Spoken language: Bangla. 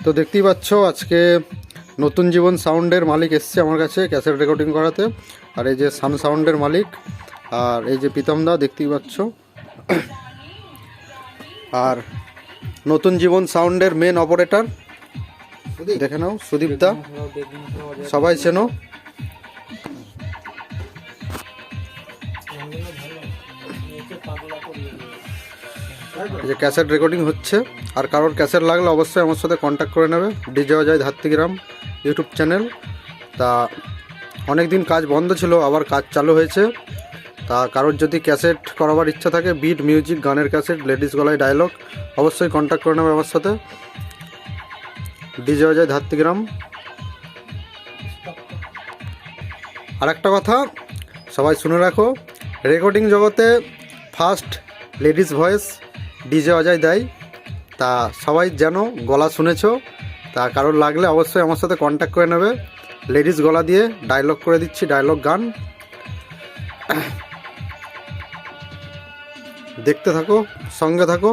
তো দেখতেই পাচ্ছ আজকে নতুন জীবন সাউন্ডের মালিক এসছে আমার কাছে ক্যাসেট রেকর্ডিং করাতে। আর এই যে সান সাউন্ডের মালিক, আর এই যে প্রীতম দা দেখতেই পাচ্ছ, আর নতুন জীবন সাউন্ডের মেন অপারেটর দেখে নাও সুদীপ দা, সবাই চেনো। এই যে ক্যাসেট রেকর্ডিং হচ্ছে, আর কারোর ক্যাসেট লাগলে অবশ্যই আমার সাথে কন্ট্যাক্ট করে নেবে। DJ Ajay Dhatrigram YouTube channel. তা অনেক দিন কাজ বন্ধ ছিল, আবার কাজ চালু হয়েছে। তা কারোর যদি ক্যাসেট করাবার ইচ্ছা থাকে, বিট মিউজিক, গানের ক্যাসেট, লেডিস গলায় ডায়লগ, অবশ্যই কন্ট্যাক্ট করে নেবে আমার সাথে। ডিজে অজয় ধাত্রীগ্রাম। আর একটা কথা সবাই শুনে রাখো, রেকর্ডিং জগতে first ladies voice DJ Ajay দেয়। তা সবাই যেন গলা শুনেছো, তা কারোর লাগলে অবশ্যই আমার সাথে কন্ট্যাক্ট করে নেবে। লেডিস গলা দিয়ে ডায়লগ করে দিচ্ছি, ডায়লগ গান। দেখতে থাকো, সঙ্গে থাকো।